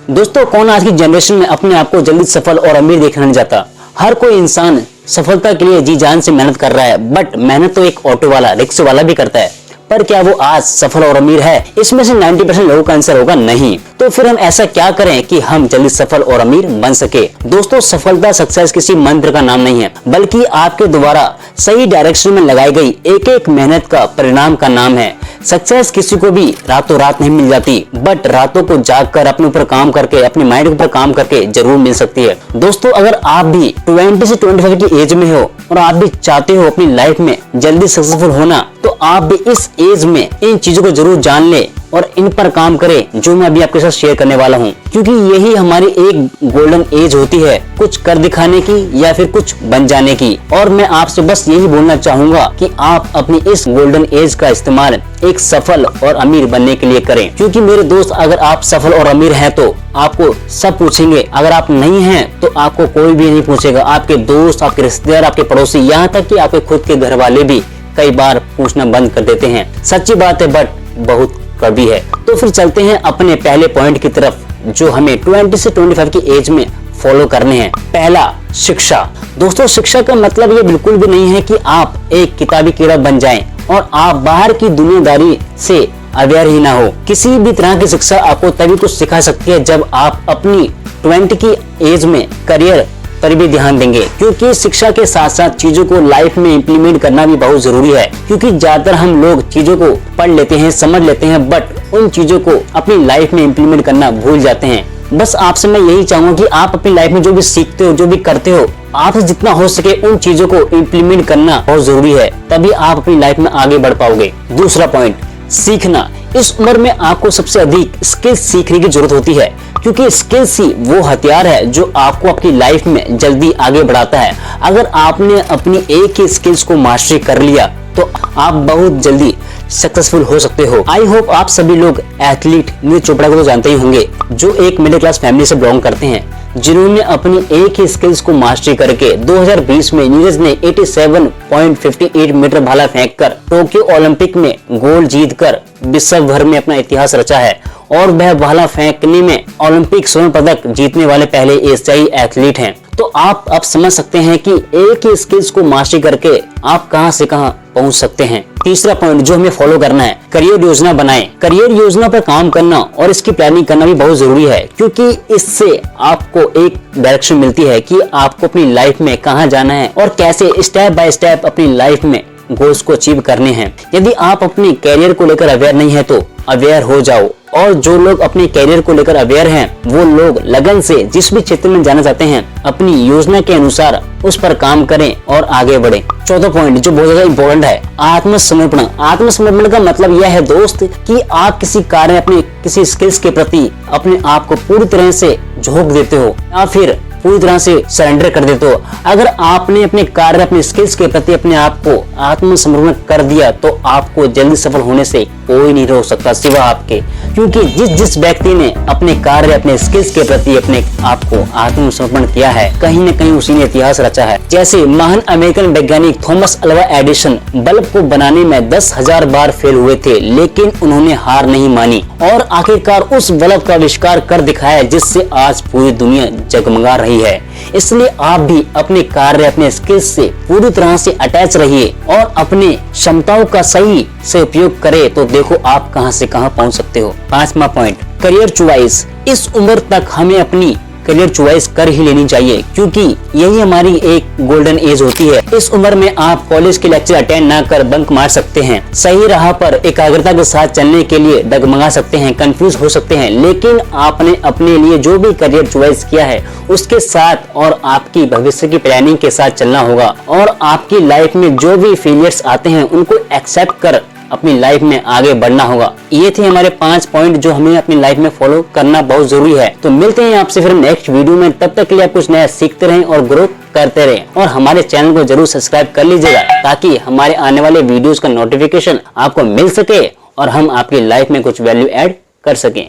दोस्तों, कौन आज की जनरेशन में अपने आप को जल्दी सफल और अमीर देखना नहीं चाहता। हर कोई इंसान सफलता के लिए जी जान से मेहनत कर रहा है, बट मेहनत तो एक ऑटो वाला, रिक्शा वाला भी करता है। पर क्या वो आज सफल और अमीर है? इसमें से 90% लोगों का आंसर होगा नहीं। तो फिर हम ऐसा क्या करें कि हम जल्दी सफल और अमीर बन सके? दोस्तों, सफलता, सक्सेस किसी मंत्र का नाम नहीं है, बल्कि आपके द्वारा सही डायरेक्शन में लगाई गई एक एक मेहनत का परिणाम का नाम है। सक्सेस किसी को भी रातों रात नहीं मिल जाती, बट रातों को जाग कर अपने ऊपर काम करके, अपने माइंड के ऊपर काम करके जरूर मिल सकती है। दोस्तों, अगर आप भी 20 से 25 की एज में हो और आप भी चाहते हो अपनी लाइफ में जल्दी सक्सेसफुल होना, तो आप भी इस एज में इन चीजों को जरूर जान ले और इन पर काम करें जो मैं अभी आपके साथ शेयर करने वाला हूँ, क्योंकि यही हमारी एक गोल्डन एज होती है, कुछ कर दिखाने की या फिर कुछ बन जाने की। और मैं आपसे बस यही बोलना चाहूंगा कि आप अपनी इस गोल्डन एज का इस्तेमाल एक सफल और अमीर बनने के लिए करें। क्योंकि मेरे दोस्त, अगर आप सफल और अमीर हैं तो आपको सब पूछेंगे, अगर आप नहीं हैं तो आपको कोई भी नहीं पूछेगा। आपके दोस्त, आपके रिश्तेदार, आपके पड़ोसी, यहाँ तक कि आपके खुद के घर वाले भी कई बार पूछना बंद कर देते हैं। सच्ची बात है, बट बहुत कड़वी है। तो फिर चलते हैं अपने पहले पॉइंट की तरफ, जो हमें 20 से 25 की एज में फॉलो करने हैं। पहला, शिक्षा। दोस्तों, शिक्षा का मतलब ये बिल्कुल भी नहीं है कि आप एक किताबी कीड़ा बन जाएं और आप बाहर की दुनियादारी से अवेयर ही ना हो। किसी भी तरह की शिक्षा आपको तभी कुछ सिखा सकती है जब आप अपनी 20 की एज में करियर पर भी ध्यान देंगे, क्योंकि शिक्षा के साथ साथ चीजों को लाइफ में इम्प्लीमेंट करना भी बहुत जरूरी है। क्योंकि ज्यादातर हम लोग चीजों को पढ़ लेते हैं, समझ लेते हैं, बट उन चीजों को अपनी लाइफ में इम्प्लीमेंट करना भूल जाते हैं। बस आपसे मैं यही चाहूंगा कि आप अपनी लाइफ में जो भी सीखते हो, जो भी करते हो, आपसे जितना हो सके उन चीजों को इम्प्लीमेंट करना बहुत जरूरी है, तभी आप अपनी लाइफ में आगे बढ़ पाओगे। दूसरा पॉइंट, सीखना। इस उम्र में आपको सबसे अधिक स्किल्स सीखने की जरूरत होती है, क्योंकि स्किल्स ही वो हथियार है जो आपको अपनी लाइफ में जल्दी आगे बढ़ाता है। अगर आपने अपनी एक ही स्किल्स को मास्टरी कर लिया तो आप बहुत जल्दी सक्सेसफुल हो सकते हो। आई होप आप सभी लोग एथलीट नीरज चोपड़ा को तो जानते ही होंगे, जो एक मिडिल क्लास फैमिली से बिलोंग करते हैं, जिन्होंने अपनी एक ही स्किल्स को मास्टरी करके 2020 में नीरज ने 87.58 मीटर भाला फेंककर टोक्यो ओलंपिक में गोल्ड जीतकर विश्व भर में अपना इतिहास रचा है और वह भाला फेंकने में ओलंपिक स्वर्ण पदक जीतने वाले पहले एशियाई एथलीट हैं। तो आप अब समझ सकते हैं कि एक ही स्किल्स को मास्टरी करके आप कहां से कहां पहुंच सकते हैं। तीसरा पॉइंट जो हमें फॉलो करना है, करियर योजना बनाएं। करियर योजना पर काम करना और इसकी प्लानिंग करना भी बहुत जरूरी है, क्योंकि इससे आपको एक डायरेक्शन मिलती है कि आपको अपनी लाइफ में कहां जाना है और कैसे स्टेप बाय स्टेप अपनी लाइफ में गोल्स को अचीव करने हैं। यदि आप अपने कैरियर को लेकर अवेयर नहीं है तो अवेयर हो जाओ, और जो लोग अपने कैरियर को लेकर अवेयर हैं वो लोग लगन से जिस भी क्षेत्र में जाना चाहते हैं अपनी योजना के अनुसार उस पर काम करें और आगे बढ़ें। चौथा पॉइंट जो बहुत ज्यादा इम्पोर्टेंट है, आत्मसमर्पण। आत्मसमर्पण का मतलब यह है दोस्त कि आप किसी कार्य, अपने किसी स्किल्स के प्रति अपने आप को पूरी तरह से झोंक देते हो या फिर पूरी तरह से सरेंडर कर देते हो। अगर आपने अपने कार्य, अपने स्किल्स के प्रति अपने आप को आत्मसमर्पण कर दिया तो आपको जल्दी सफल होने से कोई नहीं रोक सकता सिवा आपके, क्योंकि जिस व्यक्ति ने अपने कार्य, अपने स्किल्स के प्रति अपने आप को आत्मसमर्पण किया है, कहीं न कहीं उसी ने इतिहास रचा है। जैसे महान अमेरिकन वैज्ञानिक थॉमस अल्वा एडिसन बल्ब को बनाने में 10,000 बार फेल हुए थे, लेकिन उन्होंने हार नहीं मानी और आखिरकार उस बल्ब का आविष्कार कर दिखाया जिससे आज पूरी दुनिया जगमगा रही है। इसलिए आप भी अपने कार्य, अपने स्किल्स से पूरी तरह से अटैच रहिए और अपने क्षमताओं का सही से उपयोग करें, तो देखो आप कहां से कहां पहुंच सकते हो। पांचवा पॉइंट, करियर चॉइस। इस उम्र तक हमें अपनी करियर चॉइस कर ही लेनी चाहिए, क्योंकि यही हमारी एक गोल्डन एज होती है। इस उम्र में आप कॉलेज के लेक्चर अटेंड ना कर बंक मार सकते हैं, सही राह पर एकाग्रता के साथ चलने के लिए डगमगा सकते हैं, कंफ्यूज हो सकते हैं, लेकिन आपने अपने लिए जो भी करियर चॉइस किया है उसके साथ और आपकी भविष्य की प्लानिंग के साथ चलना होगा और आपकी लाइफ में जो भी फेलियर्स आते हैं उनको एक्सेप्ट कर अपनी लाइफ में आगे बढ़ना होगा। ये थे हमारे 5 पॉइंट जो हमें अपनी लाइफ में फॉलो करना बहुत जरूरी है। तो मिलते हैं आपसे फिर नेक्स्ट वीडियो में, तब तक के लिए आप कुछ नया सीखते रहें और ग्रो करते रहें और हमारे चैनल को जरूर सब्सक्राइब कर लीजिएगा, ताकि हमारे आने वाले वीडियोस का नोटिफिकेशन आपको मिल सके और हम आपकी लाइफ में कुछ वैल्यू ऐड कर सकें।